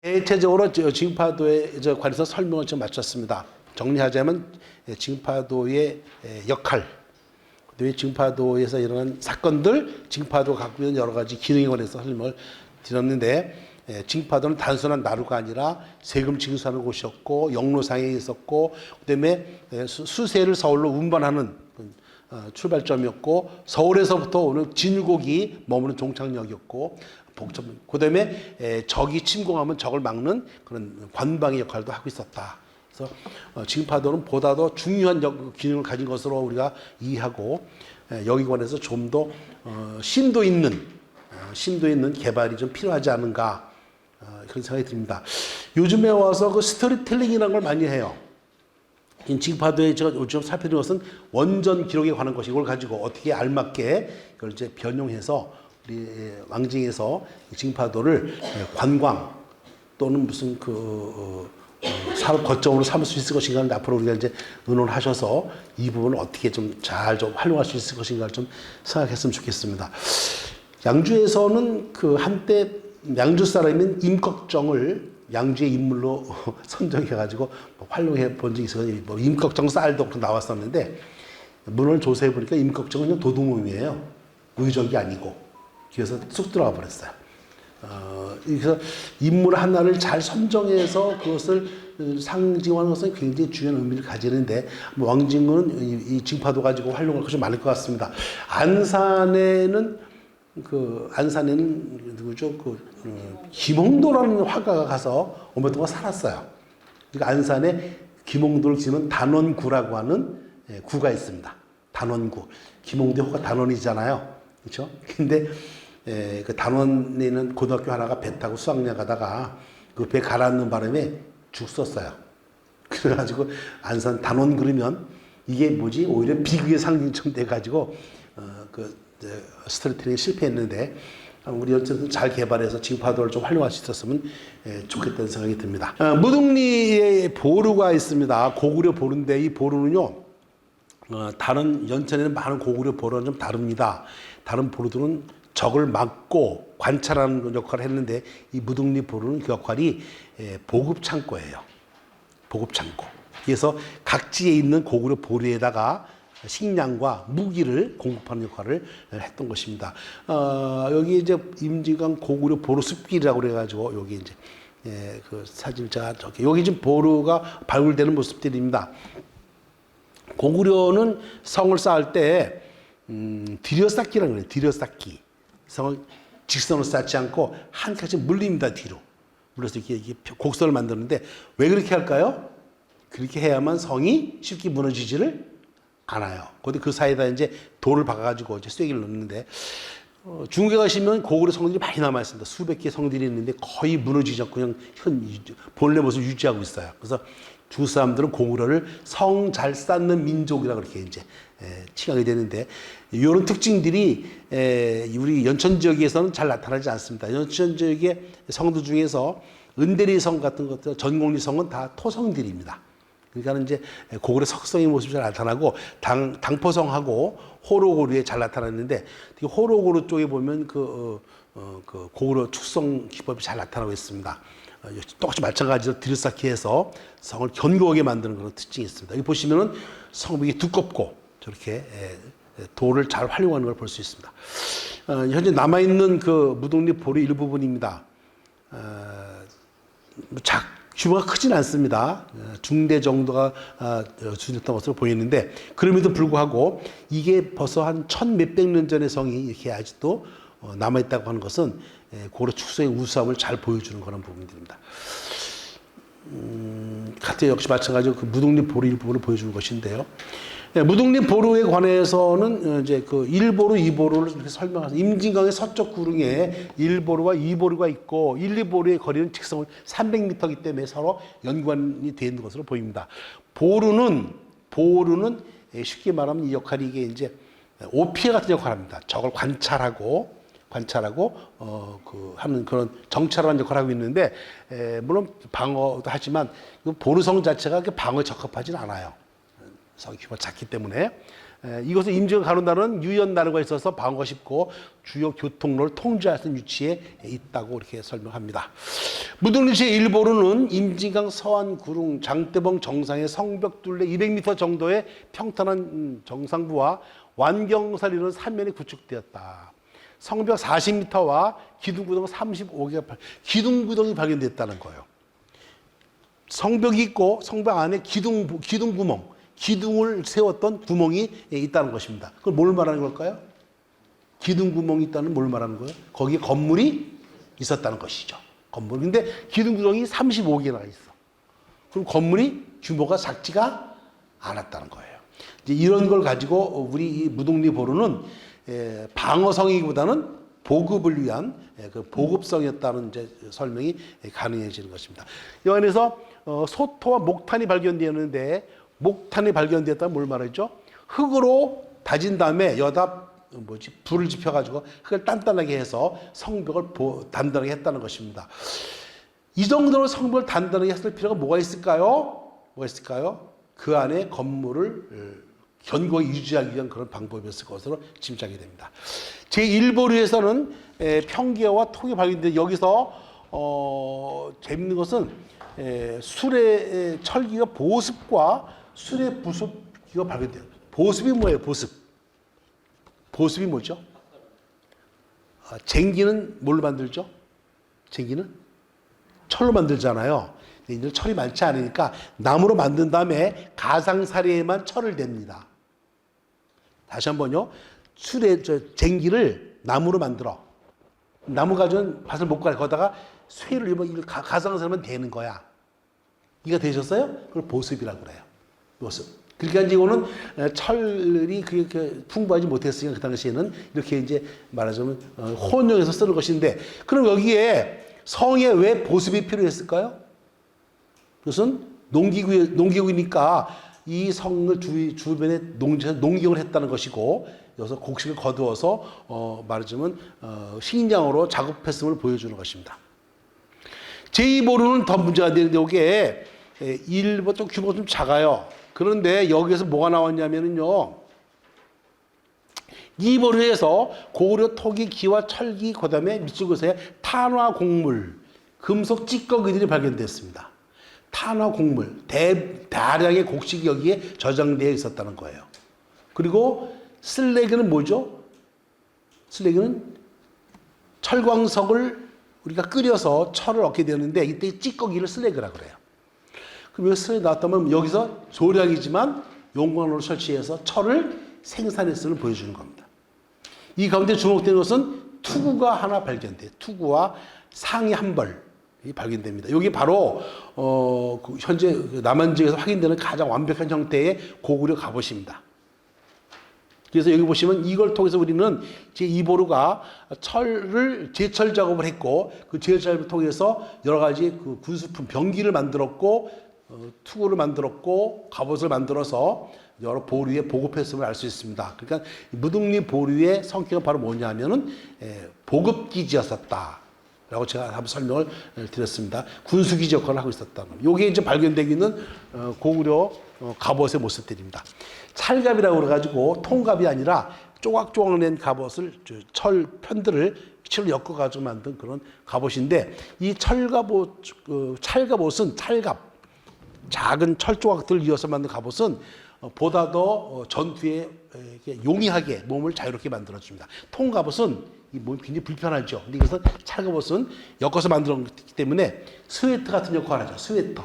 대체적으로 징파도에 관해서 설명을 좀 마쳤습니다. 정리하자면 징파도의 역할, 그다음에 징파도에서 일어난 사건들, 징파도가 갖고 있는 여러 가지 기능에 관해서 설명을 드렸는데, 징파도는 단순한 나루가 아니라 세금 징수하는 곳이었고 영로상에 있었고, 그다음에 수세를 서울로 운반하는 출발점이었고, 서울에서부터 오는 진국이 머무는 종착역이었고, 그다음에 적이 침공하면 적을 막는 그런 관방의 역할도 하고 있었다. 그래서 징파도는 보다 더 중요한 기능을 가진 것으로 우리가 이해하고, 여기 관해서 좀 더 심도 있는 개발이 좀 필요하지 않은가, 그런 생각이 듭니다. 요즘에 와서 그 스토리텔링이라는 걸 많이 해요. 징파도에 제가 요즘 살펴드린 것은 원전 기록에 관한 것이, 이걸 가지고 어떻게 알맞게 이걸 이제 변용해서 우리 왕징에서 징파도를 관광 또는 무슨 사업 거점으로 삼을 수 있을 것인가를 앞으로 우리가 이제 의논하셔서 이 부분을 어떻게 좀 잘 활용할 수 있을 것인가를 좀 생각했으면 좋겠습니다. 양주에서는 한때 양주 사람인 임꺽정을 양주의 인물로 선정해가지고 활용해 본 적이 있어요. 임꺽정 쌀도 나왔었는데, 문헌을 조사해 보니까 임꺽정은 그냥 도둑놈이에요. 의적이 아니고. 그래서 쑥 들어가 버렸어요. 그래서 인물 하나를 잘 선정해서 그것을 상징하는 것은 굉장히 중요한 의미를 가지는데, 왕징은 이 징파도 가지고 활용할 것이 많을 것 같습니다. 안산에는 누구죠? 김홍도라는 화가가 가서 오랫 동안 살았어요. 그러니까 안산에 김홍도를 지은 단원구라고 하는 구가 있습니다. 단원구. 김홍도 호가 단원이잖아요. 그렇죠? 근데 그 단원에 있는 고등학교 하나가 배 타고 수학여행 가다가 그 배 가라앉는 바람에 죽었어요. 그래가지고 안산 단원 그러면 이게 뭐지? 오히려 비극의 상징처럼 돼가지고 스토리텔링에 실패했는데, 우리 어쨌든 잘 개발해서 징파도를 좀 활용할 수 있었으면 좋겠다는 생각이 듭니다. 무등리에 보루가 있습니다. 고구려 보루인데, 이 보루는요, 다른 연천에는 많은 고구려 보루는 좀 다릅니다. 다른 보루들은 적을 막고 관찰하는 역할을 했는데, 이 무등리 보루는 그 역할이 보급창고예요. 보급창고. 그래서 각지에 있는 고구려 보루에다가 식량과 무기를 공급하는 역할을 했던 것입니다. 여기 이제 임진강 고구려 보루 숲길이라고 그래가지고, 여기 이제 그 사진자 여기 지금 보루가 발굴되는 모습들입니다. 고구려는 성을 쌓을 때 들여쌓기라는 거예요. 들여쌓기. 성을 직선으로 쌓지 않고 한 칸씩 물립니다. 뒤로. 물려서 이렇게 곡선을 만드는데, 왜 그렇게 할까요? 그렇게 해야만 성이 쉽게 무너지지를 않아요. 근데 그 사이에다 이제 돌을 박아가지고 이제 쐐기를 넣는데, 중국에 가시면 고구려 성들이 많이 남아 있습니다. 수백 개 성들이 있는데 거의 무너지지 않고 그냥 본래 모습을 유지하고 있어요. 그래서 중국 사람들은 고구려를 성 잘 쌓는 민족이라고 그렇게 이제 칭하게 되는데, 이런 특징들이 우리 연천 지역에서는 잘 나타나지 않습니다. 연천 지역의 성들 중에서 은대리 성 같은 것들, 전곡리 성은 다 토성들입니다. 그러니까 이제 고구려 석성의 모습이 잘 나타나고, 당포성하고 호로고루에 잘 나타났는데, 호로고루 쪽에 보면 고구려 축성 기법이 잘 나타나고 있습니다. 똑같이 마찬가지로 들여쌓기 해서 성을 견고하게 만드는 그런 특징이 있습니다. 여기 보시면은 성벽이 두껍고 저렇게 돌을 잘 활용하는 걸 볼 수 있습니다. 현재 남아있는 무등리 보루 일부분입니다. 규모가 크진 않습니다. 중대 정도가 수준했던 것으로 보이는데, 그럼에도 불구하고 이게 벌써 한 1100년 전의 성이 이렇게 아직도 남아있다고 하는 것은 고구려 축성의 우수함을 잘 보여주는 그런 부분들입니다. 같은 역시 마찬가지로 무등리 보루 일부분을 보여주는 것인데요. 무등리 보루에 관해서는 이제 1보루, 2보루를 이렇게 설명하서, 임진강의 서쪽 구릉에 1보루와 2보루가 있고, 1, 2보루의 거리는 직선 300m이기 때문에 서로 연관이 되어 있는 것으로 보입니다. 보루는 쉽게 말하면 이 역할이 이게 이제 오피에 같은 역할을 합니다. 적을 관찰하고 하는 그런 정찰하는 역할을 하고 있는데, 물론 방어도 하지만 보루성 자체가 방어에 적합하지는 않아요. 성이 규모가 작기 때문에. 이곳은 임진왜란 가는다는 유연 나루가 있어서 방어가 쉽고 주요 교통로를 통제할 수 있는 위치에 있다고 이렇게 설명합니다. 무등리 제1보루는 임진강 서안 구릉 장대봉 정상의 성벽 둘레 200m 정도의 평탄한 정상부와 완경사를 이루는 삼면이 구축되었다. 성벽 40m와 기둥구동 35개가 기둥구동이 발견됐다는 거예요. 성벽이 있고 성벽 안에 기둥구멍, 기둥을 세웠던 구멍이 있다는 것입니다. 그걸 뭘 말하는 걸까요? 기둥구멍이 있다는 뭘 말하는 거예요? 거기에 건물이 있었다는 것이죠. 건물. 근데 기둥구멍이 35개나 있어. 그럼 건물이 규모가 작지가 않았다는 거예요. 이제 이런 걸 가지고 우리 이 무등리 보루는 방어성이기보다는 보급을 위한 그 보급성이었다는 이제 설명이 가능해지는 것입니다. 이 안에서 소토와 목탄이 발견되었는데 목탄이 발견되었다면 뭘 말하죠? 흙으로 다진 다음에 여기다 불을 지펴가지고 흙을 단단하게 해서 성벽을 단단하게 했다는 것입니다. 이 정도로 성벽을 단단하게 했을 필요가 뭐가 있을까요? 그 안에 건물을 견고히 유지하기 위한 그런 방법이었을 것으로 짐작이 됩니다. 제1보루에서는 평기와 톡이 발견되는데 여기서 재밌는 것은 수레 철기가 보습과 수레 부습기가 발견돼요. 보습이 뭐예요? 보습이 뭐죠? 쟁기는 뭘로 만들죠? 쟁기는 철로 만들잖아요. 이제 철이 많지 않으니까 나무로 만든 다음에 가상사리에만 철을 댑니다. 다시 한번요. 쟁기를 나무로 만들어. 나무 가지고는 밭을 못 가요. 거기다가 쇠를 입으면 가상사리만 대는 거야. 이해가 되셨어요? 그걸 보습이라고 그래요. 보습. 그러니까 이제 이거는 철이 그렇게 풍부하지 못했으니까 그 당시에는 이렇게 이제 말하자면 혼용해서 쓰는 것인데, 그럼 여기에 성에 왜 보습이 필요했을까요? 그것은 농기구이니까 이 성을 주변에 농경을 했다는 것이고, 여기서 곡식을 거두어서 말하자면 식량으로 작업했음을 보여주는 것입니다. 제2보루는 더 문제가 되는데 이게 1보 좀 규모가 좀 작아요. 그런데 여기에서 뭐가 나왔냐면요. 2보루에서 고구려 토기, 기와 철기, 그 다음에 밑줄 그새에 탄화 곡물, 금속 찌꺼기들이 발견됐습니다. 탄화 곡물, 다량의 곡식이 여기에 저장되어 있었다는 거예요. 그리고 슬래그는 뭐죠? 슬래그는 철광석을 우리가 끓여서 철을 얻게 되는데 이때 찌꺼기를 슬래그라고 그래요. 그럼 여기 슬래그 나왔다면 여기서 소량이지만 용광로를 설치해서 철을 생산했음을 보여주는 겁니다. 이 가운데 주목되는 것은 투구가 하나 발견돼요. 투구와 상이 한 벌이 발견됩니다. 여기 바로 현재 남한 지역에서 확인되는 가장 완벽한 형태의 고구려 갑옷입니다. 그래서 여기 보시면 이걸 통해서 우리는 제2보루가 철을 제철 작업을 했고, 그 제철 작업을 통해서 여러 가지 그 군수품, 병기를 만들었고, 투구를 만들었고, 갑옷을 만들어서 여러 보루에 보급했음을 알 수 있습니다. 그러니까 무등리 보루의 성격은 바로 뭐냐면은 보급기지였었다 라고 제가 한번 설명을 드렸습니다. 군수기지 역할을 하고 있었다는 겁니다. 이게 이제 발견되고 있는 고구려 갑옷의 모습들입니다. 찰갑이라고 그래가지고 통갑이 아니라 조각조각 낸 갑옷을, 철 편들을 실로 엮어가지고 만든 그런 갑옷인데, 이 찰갑옷은 작은 철 조각들을 이어서 만든 갑옷은 보다 더 전투에 용이하게 몸을 자유롭게 만들어줍니다. 통갑옷은 이 몸이 굉장히 불편하죠. 근데 이것은 찰갑옷은 엮어서 만들었기 때문에 스웨터 같은 역할을 하죠. 스웨터.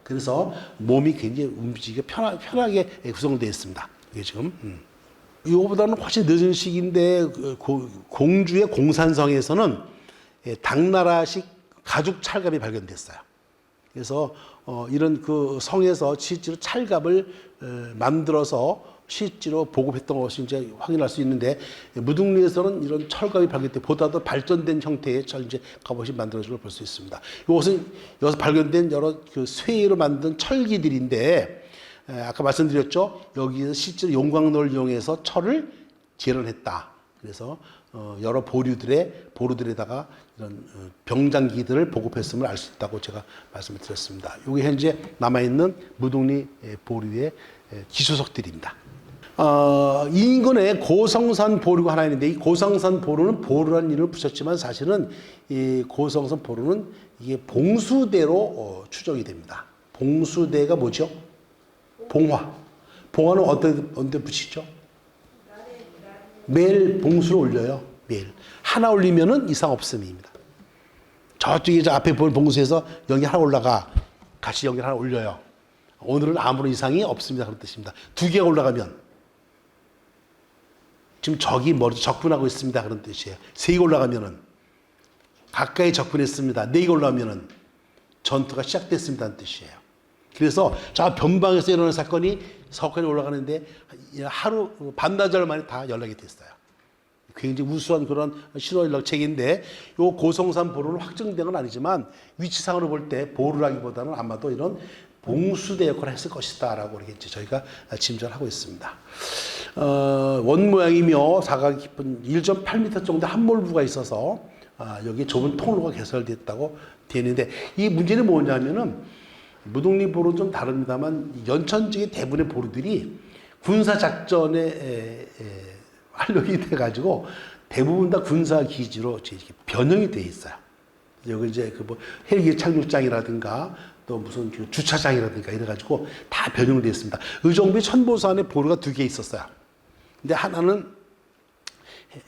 그래서 몸이 굉장히 움직이기 편하게 구성되어 있습니다. 이게 지금. 이거보다는 훨씬 늦은 시기인데 공주의 공산성에서는 당나라식 가죽 찰갑이 발견됐어요. 그래서 이런 그 성에서 실제로 찰갑을 만들어서 실제로 보급했던 것이 이제 확인할 수 있는데, 무등리에서는 이런 철갑이 발견돼 보다 더 발전된 형태의 이제 갑옷이 만들어진 걸 볼 수 있습니다. 이것은 여기서 발견된 여러 그 쇠로 만든 철기들인데, 아까 말씀드렸죠. 여기에서 실제로 용광로를 이용해서 철을 재련했다. 그래서 여러 보루들에다가 이런 병장기들을 보급했음을 알 수 있다고 제가 말씀을 드렸습니다. 이게 현재 남아있는 무등리 보루의 기수석들입니다. 인근에 고성산 보루가 하나 있는데, 이 고성산 보루는 보루라는 이름을 붙였지만 사실은 이 고성산 보루는 이게 봉수대로 추정이 됩니다. 봉수대가 뭐죠? 봉화. 봉화는 언제 붙이죠? 매일 봉수를 올려요. 매일. 하나 올리면은 이상 없음입니다. 저쪽에 저 앞에 보는 봉수에서 연기 하나 올라가. 같이 연기 하나 올려요. 오늘은 아무런 이상이 없습니다. 그런 뜻입니다. 두 개가 올라가면 지금 적이 머리 적군하고 있습니다. 그런 뜻이에요. 세 개가 올라가면은 가까이 적군했습니다. 네 개가 올라가면은 전투가 시작됐습니다는 뜻이에요. 그래서 저 변방에서 일어난 사건이 서울까지 올라가는데 하루 반나절 만에 다 연락이 됐어요. 굉장히 우수한 그런 신호 연락책인데, 요 고성산 보루는 확정된 건 아니지만 위치상으로 볼 때 보루라기보다는 아마도 이런 봉수대 역할을 했을 것이다라고 이렇게 저희가 짐작을 하고 있습니다. 원 모양이며 사각이 깊은 1.8m 정도 함몰부가 있어서 여기 좁은 통로가 개설됐다고 되어 있는데, 이 문제는 뭐냐면은 무독리 보루는 좀 다릅니다만 연천 지역의 대부분의 보루들이 군사 작전에 활용이 돼가지고 대부분 다 군사 기지로 이렇게 변형이 돼 있어요. 여기 이제 그 뭐 헬기 착륙장이라든가 또 무슨 주차장이라든가 이래가지고 다 변형이 되어 있습니다. 의정부의 천보산에 보루가 두 개 있었어요. 근데 하나는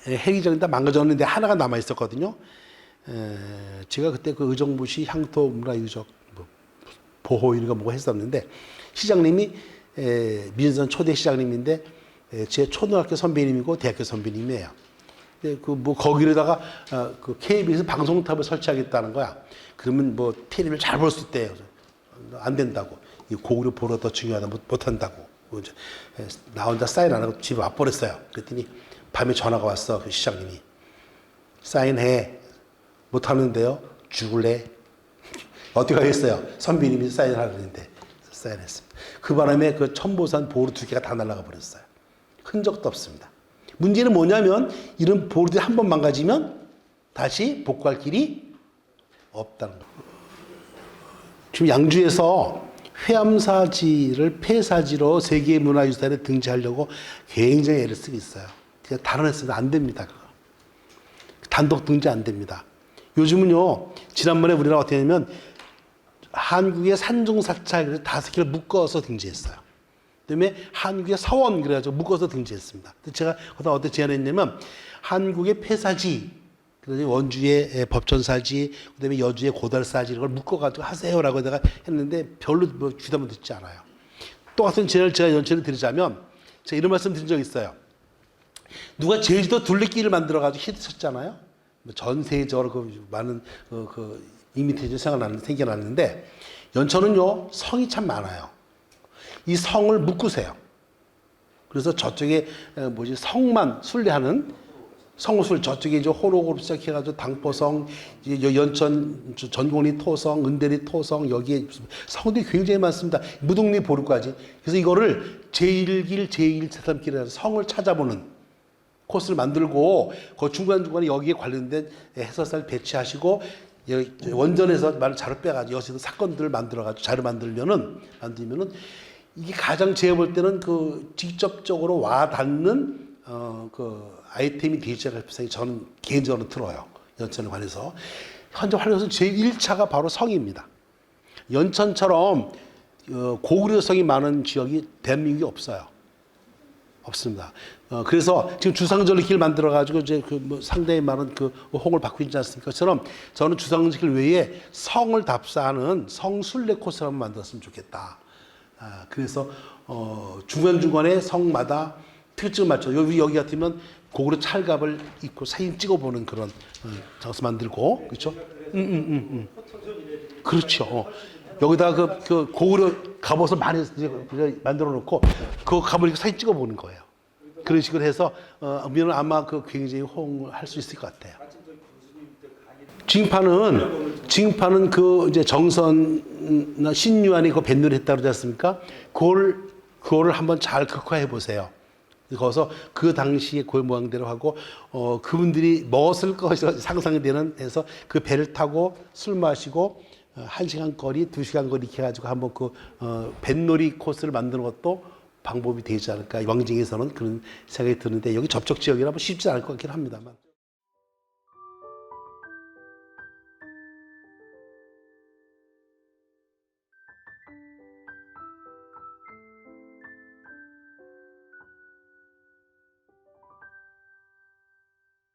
헬기장이 다 망가졌는데 하나가 남아 있었거든요. 제가 그때 그 의정부시 향토 문화유적 보호 이런 거 뭐고 했었는데, 시장님이 민선 초대 시장님인데 제 초등학교 선배님이고 대학교 선배님이에요. 그 뭐 거기에다가 그 KBS 방송탑을 설치하겠다는 거야. 그러면 뭐 텔레비를 잘 볼 수 있대요. 안 된다고. 이 고구려 보루가 더 중요하다 못 한다고. 나 혼자 사인 안 하고 집에 와버렸어요. 그랬더니 밤에 전화가 왔어. 그 시장님이 사인해. 못 하는데요. 죽을래? 어떻게 하겠어요? 선배님이 사인하려는데 사인했습니다. 그 바람에 그 천보산 보루 두 개가 다 날아가 버렸어요. 흔적도 없습니다. 문제는 뭐냐면 이런 보루들이 한 번 망가지면 다시 복구할 길이 없다는 거예요. 지금 양주에서 회암사지를 폐사지로 세계문화유산에 등재하려고 굉장히 애를 쓰고 있어요. 그냥 단언했으면 안 됩니다. 그거. 단독 등재 안 됩니다. 요즘은요, 지난번에 우리나라 어떻게 했냐면 한국의 산중사찰 그래서 5개를 묶어서 등재했어요. 그다음에 한국의 서원 그래가지고 묶어서 등재했습니다. 제가 어떻게 제안했냐면 한국의 폐사지, 그래서 원주의 법전사지, 그다음에 여주의 고달사지 이걸 묶어가지고 하세요라고 내가 했는데 별로 뭐 귀담아 듣지 않아요. 똑같은 제안을 제가 연체를 드리자면 제가 이런 말씀 드린 적 있어요. 누가 제주도 둘레길을 만들어가지고 히트쳤잖아요. 전 세계적으로 그 많은 그 이미테이션 생겨났는데, 연천은요 성이 참 많아요. 이 성을 묶으세요. 그래서 저쪽에 성만 순례하는 성술, 저쪽에 이제 호록으로 시작해가지고 당포성, 연천 전곡리 토성, 은대리 토성, 여기에 성들이 굉장히 많습니다. 무독리 보루까지. 그래서 이거를 제1길, 제1제3길이라서 성을 찾아보는 코스를 만들고, 그 중간중간에 여기에 관련된 해설사를 배치하시고, 원전에서 말을 자료 빼가지고 여기서 사건들을 만들어가지고 자료 만들면은 이게 가장 제가 볼 때는 그 직접적으로 와 닿는 그 아이템이 되지 않을까 생각이 저는 개인적으로 들어요. 연천에 관해서. 현재 활용해서 제1차가 바로 성입니다. 연천처럼 고구려성이 많은 지역이 대한민국이 없어요. 없습니다. 그래서 지금 주상절리길 만들어가지고 이제 그 뭐 상당히 많은 그 호응을 받고 있지 않습니까? 그처럼 저는 주상절리길 외에 성을 답사하는 성순례 코스를 한번 만들었으면 좋겠다. 그래서 중간중간에 성마다 특징을 맞춰. 여기 같으면 고구려 찰갑을 입고 사진 찍어보는 그런 장소 만들고, 그렇죠? 그렇죠. 여기다 그 고구려 갑옷을 많이 만들어 놓고 그 갑옷 사진 찍어보는 거예요. 그런 식으로 해서 우리는 아마 그 굉장히 호응할 수 있을 것 같아요. 징파는 그 이제 정선나 신유한이 그 뱃놀이 했다 그러지 않습니까? 그거를 한번 잘 극화해 보세요. 거기서 그 당시의 고유모양대로 하고 그분들이 먹었을 것이 상상이 되는 해서 그 배를 타고 술 마시고 1시간 거리, 2시간 거리 이렇게 해가지고 한번 그 뱃놀이 코스를 만드는 것도 방법이 되지 않을까. 왕징에서는 그런 생각이 드는데 여기 접촉 지역이라 뭐 쉽지 않을 것 같긴 합니다만.